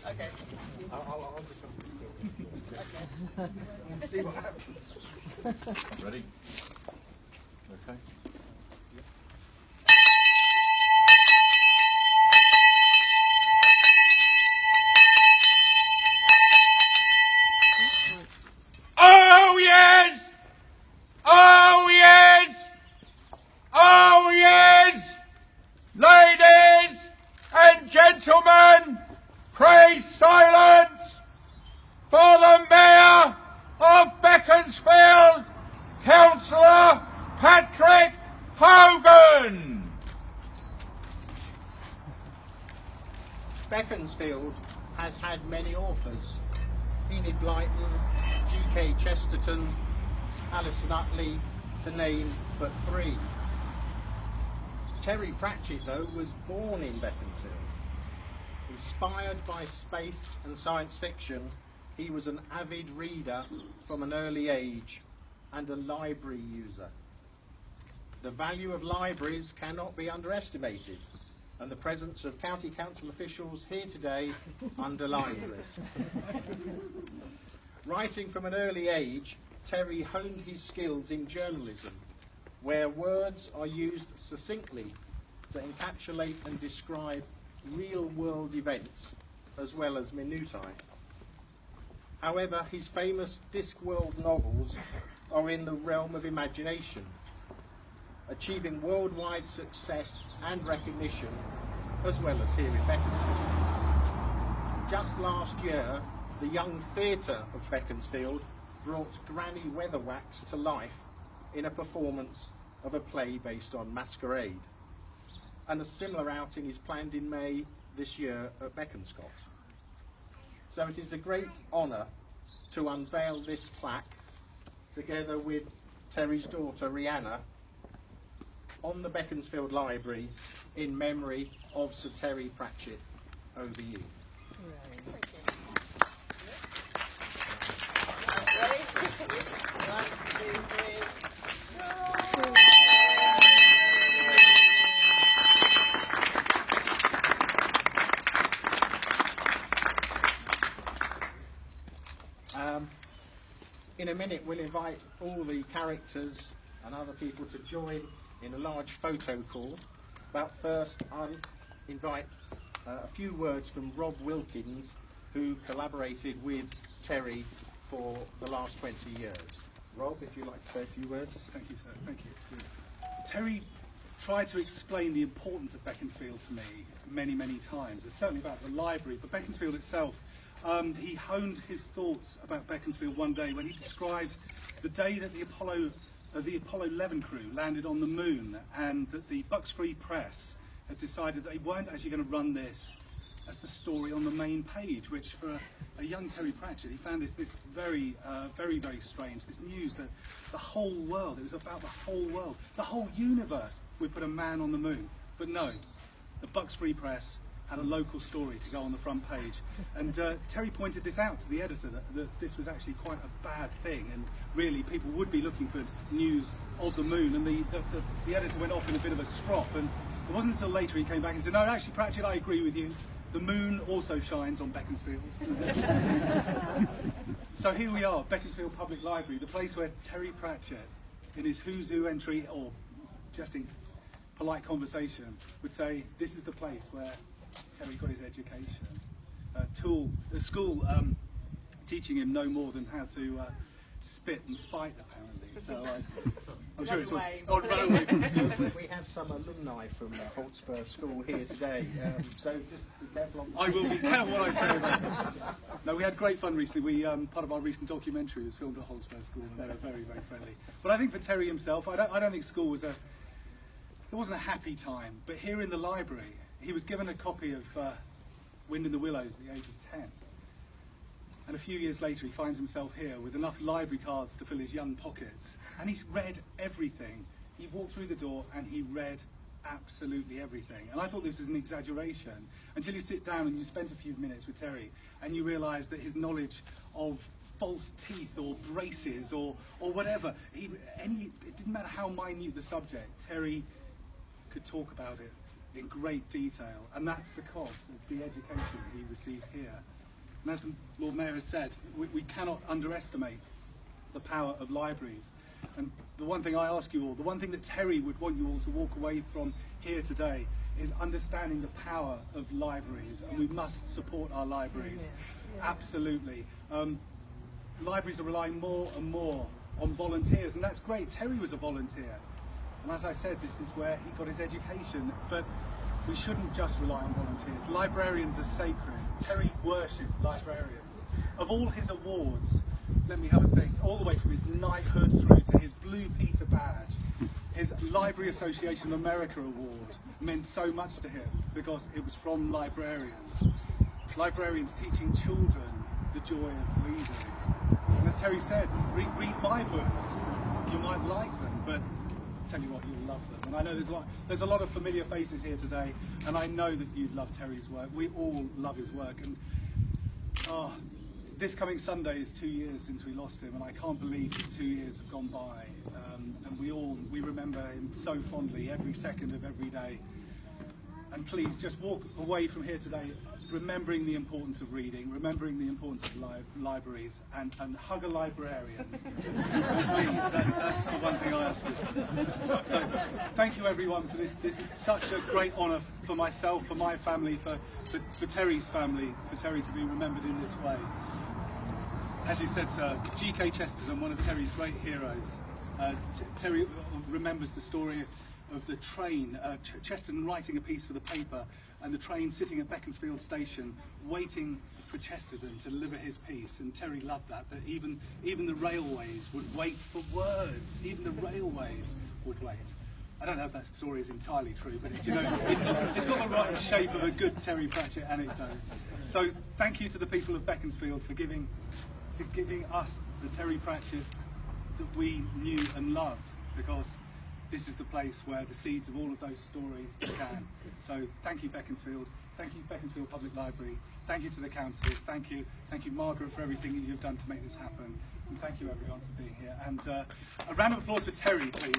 Okay. I'll just have Okay. see what happens. Ready? Okay. Oh yes! Oh yes! Oh yes! Ladies and gentlemen, pray silence for the Mayor of Beaconsfield, Councillor Patrick Hogan. Beaconsfield has had many authors. Enid Blyton, G.K. Chesterton, Alison Utley, to name but three. Terry Pratchett, though, was born in Beaconsfield. Inspired by space and science fiction, he was an avid reader from an early age and a library user. The value of libraries cannot be underestimated, and the presence of County Council officials here today underlines this. Writing from an early age, Terry honed his skills in journalism, where words are used succinctly to encapsulate and describe real-world events as well as minutiae. However, his famous Discworld novels are in the realm of imagination, achieving worldwide success and recognition, as well as here in Beaconsfield. Just last year, the Young Theatre of Beaconsfield brought Granny Weatherwax to life in a performance of a play based on Masquerade. And a similar outing is planned in May this year at Beaconscott. So it is a great honour to unveil this plaque, together with Terry's daughter Rihanna, on the Beaconsfield Library in memory of Sir Terry Pratchett. Over you. Ready? 1, 2, 3. In a minute we'll invite all the characters and other people to join in a large photo call, but first I'll invite a few words from Rob Wilkins, who collaborated with Terry for the last 20 years. Rob, if you'd like to say a few words. Thank you, sir. Thank you. Terry tried to explain the importance of Beaconsfield to me many, many times. It's certainly about the library, but Beaconsfield itself. He honed his thoughts about Beaconsfield one day when he described the day that the Apollo 11 crew landed on the moon, and that the Bucks-Free Press had decided that they weren't actually going to run this as the story on the main page, which for a young Terry Pratchett, he found this very, very strange. This news that the whole world, it was about the whole world, the whole universe would put a man on the moon. But no, the Bucks-Free Press had a local story to go on the front page. And Terry pointed this out to the editor, that this was actually quite a bad thing, and really people would be looking for news of the moon. And the editor went off in a bit of a strop, and it wasn't until later he came back and said, no, actually, Pratchett, I agree with you. The moon also shines on Beaconsfield. So here we are, Beaconsfield Public Library, the place where Terry Pratchett, in his Who's Who entry, or just in polite conversation, would say, this is the place where Terry got his education. A school teaching him no more than how to spit and fight, apparently. So I'm sure it's all run away from school. We have some alumni from Hotspur School here today, so just be careful. I will be careful what I say about that. No, we had great fun recently. Part of our recent documentary was filmed at Hotspur School, and they were very, very friendly. But I think for Terry himself, I don't think school was it wasn't a happy time. But here in the library, he was given a copy of Wind in the Willows at the age of 10. And a few years later he finds himself here with enough library cards to fill his young pockets. And he's read everything. He walked through the door and he read absolutely everything. And I thought this was an exaggeration, until you sit down and you spend a few minutes with Terry and you realise that his knowledge of false teeth or braces or whatever, it didn't matter how minute the subject, Terry could talk about it in great detail, and that's because of the education he received here. And as the Lord Mayor has said, we cannot underestimate the power of libraries. And the one thing I ask you all, the one thing that Terry would want you all to walk away from here today is understanding the power of libraries, and we must support our libraries. Absolutely. Libraries are relying more and more on volunteers, and that's great. Terry was a volunteer, and as I said, this is where he got his education, but we shouldn't just rely on volunteers. Librarians are sacred. Terry worshipped librarians. Of all his awards, let me have a think, all the way from his knighthood through to his Blue Peter badge, his Library Association of America award meant so much to him because it was from librarians. Librarians teaching children the joy of reading. And as Terry said, read my books. You might like them, but I tell you what, you'll love them. And I know there's a lot of familiar faces here today, and I know that you love Terry's work. We all love his work. And this coming Sunday is 2 years since we lost him, and I can't believe that 2 years have gone by. And we remember him so fondly every second of every day. And please just walk away from here today remembering the importance of reading, remembering the importance of libraries, and hug a librarian. Please, that's the one thing I ask you. So thank you everyone for this. This is such a great honour for myself, for my family, for Terry's family, for Terry to be remembered in this way. As you said, sir, G.K. Chesterton, one of Terry's great heroes. Terry remembers the story of the train, Chesterton writing a piece for the paper, and the train sitting at Beaconsfield station waiting for Chesterton to deliver his piece. And Terry loved that even the railways would wait for words. Even the railways would wait. I don't know if that story is entirely true, but it's got the right shape of a good Terry Pratchett anecdote. So thank you to the people of Beaconsfield for giving us the Terry Pratchett that we knew and loved, because this is the place where the seeds of all of those stories began. So thank you, Beaconsfield. Thank you, Beaconsfield Public Library. Thank you to the council. Thank you, Margaret, for everything that you've done to make this happen. And thank you, everyone, for being here. And a round of applause for Terry, please.